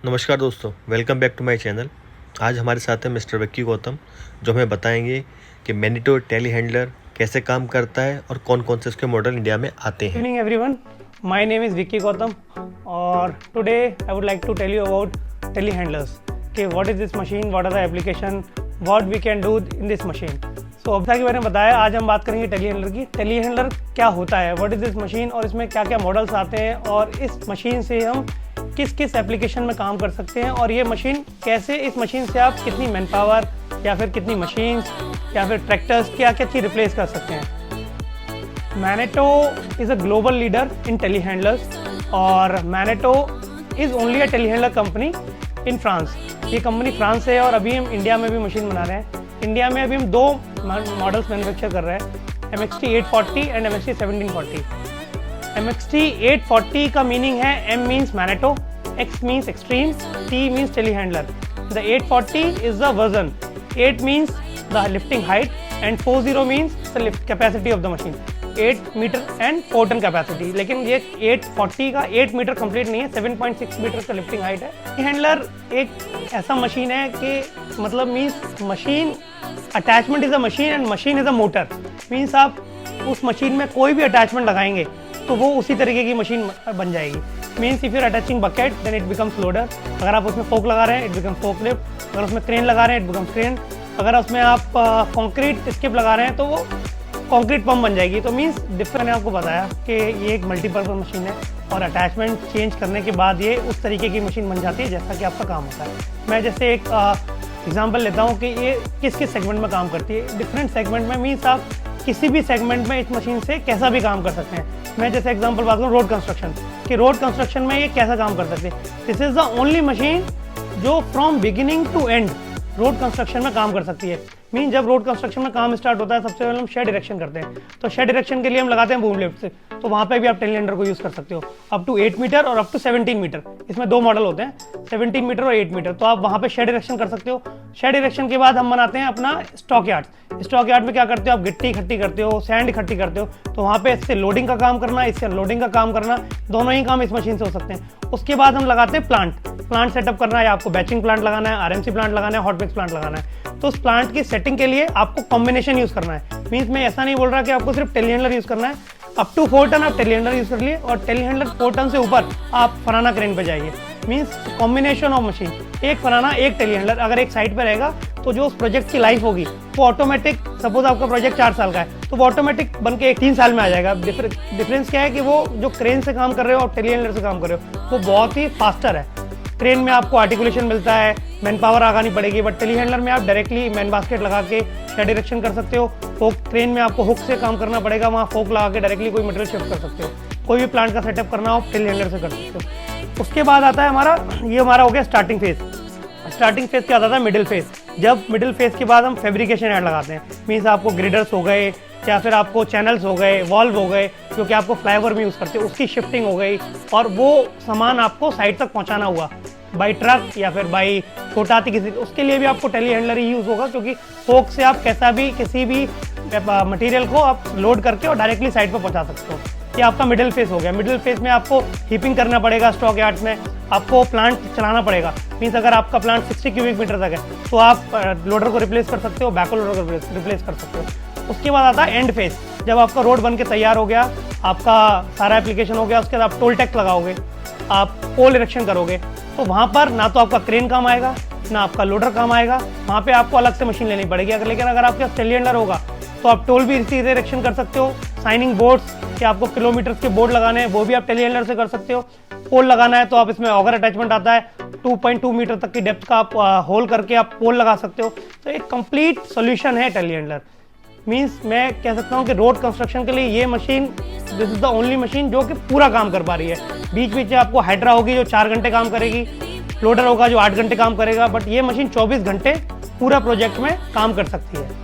नमस्कार दोस्तों, welcome back to my channel. आज हमारे साथ है मिस्टर विक्की गौतम, जो हमें बताएंगे कि मैग्नेटो टेलीहैंडलर कैसे काम करता है और कौन कौन से इसके मॉडल इंडिया में आते हैं। Good evening everyone, my name is Vicky Gautam और today I would like to tell you about telehandlers कि what is this machine, what are the application, what we can do in this machine. So अब तक कि मैंने बताया, आज हम बात करेंगे टेलीहैंडलर की। टेलीहैंडलर क्या होता है, what is this machine और इसमें क्या क्या मॉडल्स आते हैं और इस मशीन से हम किस किस एप्लीकेशन में काम कर सकते हैं और ये मशीन कैसे, इस मशीन से आप कितनी मैन पावर या फिर कितनी मशीन्स या फिर ट्रैक्टर्स क्या क्या चीज़ रिप्लेस कर सकते हैं। Manitou is a global leader in telehandlers और Manitou is only a telehandler company in France. ये कंपनी फ्रांस से है और अभी हम इंडिया में भी मशीन बना रहे हैं। इंडिया में अभी हम दो मॉडल्स मैन्युफैक्चर कर रहे हैं, MXT 840 एंड MXT 1740। MXT 840 का मीनिंग है M means magneto, X means extreme, T means telehandler. The 840 is the version, 8 means the lifting height and 40 means the lift capacity of the machine, 8 metre and 4 ton capacity. लेकिन ये 840 का 8 metre complete नहीं है, 7.6 metre का lifting height है। Handler एक ऐसा machine है कि मतलब means machine attachment is a machine and machine is a motor. Means आप उस मशीन में कोई भी अटैचमेंट लगाएंगे तो वो उसी तरीके की मशीन बन जाएगी। Means if you are attaching bucket then it becomes loader. अगर आप उसमें फोक लगा रहे हैं इट बिकम्स फोक लिफ्ट। अगर उसमें क्रेन लगा रहे हैं इट बिकम्स क्रेन। अगर उसमें आप कंक्रीट स्किप लगा रहे हैं तो वो कंक्रीट पंप बन जाएगी। तो मीन्स डिफरेंट, मैंने आपको बताया कि ये एक मल्टीपर्पज मशीन है और अटैचमेंट चेंज करने के बाद ये उस तरीके की मशीन बन जाती है जैसा कि आपका काम होता है। मैं जैसे एक एग्जांपल लेता हूँ कि ये किस किस सेगमेंट में काम करती है। डिफरेंट सेगमेंट में मीन्स आप किसी भी सेगमेंट में इस मशीन से कैसा भी काम कर सकते हैं। मैं जैसे एग्जांपल बात करूँ रोड कंस्ट्रक्शन कि रोड कंस्ट्रक्शन में ये कैसा काम कर सकते हैं। This is the only machine जो from beginning to end road construction में काम कर सकती है। मीन जब रोड कंस्ट्रक्शन में काम स्टार्ट होता है सबसे पहले हम शेड इरेक्शन करते हैं, तो शेड इरेक्शन के लिए हम लगाते हैं बूम लिफ्ट से, तो वहाँ पे भी आप टेलीहैंडलर को यूज़ कर सकते हो अप टू 8 मीटर और अप टू 17 मीटर। इसमें दो मॉडल होते हैं, 17 मीटर और 8 मीटर। तो आप वहाँ पे शेड इरेक्शन कर सकते हो। शेड इरेक्शन के बाद हम बनाते हैं अपना स्टॉक यार्ड। स्टॉक यार्ड में क्या करते हो, आप गिट्टी इकट्ठी करते हो, सैंड इकट्ठी करते हो, तो वहाँ पे इससे लोडिंग का काम करना, इससे अनलोडिंग का काम करना, दोनों ही काम इस मशीन से हो सकते हैं। उसके बाद हम लगाते हैं प्लांट सेटअप करना है, आपको बैचिंग प्लांट लगाना है, RMC प्लांट लगाना है, हॉट मिक्स प्लांट लगाना है। तो उस प्लांट की सेटिंग के लिए आपको कॉम्बिनेशन यूज़ करना है। मीन्स मैं ऐसा नहीं बोल रहा कि आपको सिर्फ टेलीहैंडलर यूज़ करना है। अप टू 4 टन आप टेलीहैंडलर यूज़ कर लिए और टेलीहैंडलर 4 टन से ऊपर आप फराना क्रेन पे जाइए। मीन्स कॉम्बिनेशन ऑफ मशीन, एक फराना एक टेलीहैंडलर अगर एक साइड पे रहेगा तो जो उस प्रोजेक्ट की लाइफ होगी वो ऑटोमेटिक, सपोज आपका प्रोजेक्ट 4 साल का है तो वो ऑटोमेटिक बन के 3 साल में आ जाएगा। डिफरेंस क्या है कि वो जो क्रेन से काम कर रहे हो और टेलीहैंडलर से काम कर रहे हो वो बहुत ही फास्टर है। क्रेन में आपको आर्टिकुलेशन मिलता है, मैन पावर आगानी पड़ेगी, बट टेलीहैंडलर में आप डायरेक्टली मैन बास्केट लगा के शेड इरेक्शन कर सकते हो। फोक क्रेन में आपको हुक से काम करना पड़ेगा, वहाँ फोक लगा के डायरेक्टली कोई मटेरियल शिफ्ट कर सकते हो। कोई भी प्लांट का सेटअप करना हो टेलीहैंडलर से कर सकते हो। उसके बाद आता है हमारा हो गया स्टार्टिंग फेज। स्टार्टिंग फेज क्या आता है, मिडिल फेज। जब मिडिल फेज के बाद हम फैब्रिकेशन ऐड लगाते हैं, मीन्स आपको ग्रिडर्स हो गए या फिर आपको चैनल्स हो गए, वॉल्व हो गए जो कि आपको फ्लाईओवर में यूज़ करते हो, उसकी शिफ्टिंग हो गई और वो सामान आपको साइड तक पहुंचाना हुआ बाई ट्रक या फिर बाई छोटा हाथी किसी, उसके लिए भी आपको टेलीहैंडलर ही यूज़ होगा, क्योंकि फोक से आप कैसा भी किसी भी मटेरियल को आप लोड करके और डायरेक्टली साइड पर पहुंचा सकते हो। ये आपका मिडिल फेज हो गया। मिडिल फेज में आपको हीपिंग करना पड़ेगा, स्टॉक यार्ड्स में आपको प्लांट चलाना पड़ेगा। मीन्स अगर आपका प्लांट 60 क्यूबिक मीटर तक है तो आप लोडर को रिप्लेस कर सकते हो, बैको लोडर को रिप्लेस कर सकते हो। उसके बाद आता है एंड फेज। जब आपका रोड बन के तैयार हो गया, आपका सारा एप्लीकेशन हो गया, उसके बाद आप टोल टैक्स लगाओगे, आप पोल इरेक्शन करोगे, तो वहाँ पर ना तो आपका क्रेन काम आएगा ना आपका लोडर काम आएगा, वहाँ पे आपको अलग से मशीन लेनी पड़ेगी। लेकिन अगर आपके पास टेलीहैंडलर होगा तो आप टोल भी इसी इरेक्शन कर सकते हो। साइनिंग बोर्ड्स कि आपको किलोमीटर के बोर्ड लगाने हैं वो भी आप टेलीहैंडलर से कर सकते हो। पोल लगाना है तो आप इसमें ऑगर अटैचमेंट आता है, 2.2 मीटर तक की डेप्थ का आप होल करके आप पोल लगा सकते हो। तो एक कंप्लीट सोल्यूशन है टेलीहैंडलर। मीन्स मैं कह सकता हूँ कि रोड कंस्ट्रक्शन के लिए ये machine, this is the only machine जो कि पूरा काम कर पा रही है। बीच बीच में आपको हाइड्रा होगी जो 4 घंटे काम करेगी, लोडर होगा जो 8 घंटे काम करेगा, बट ये मशीन 24 घंटे पूरा प्रोजेक्ट में काम कर सकती है।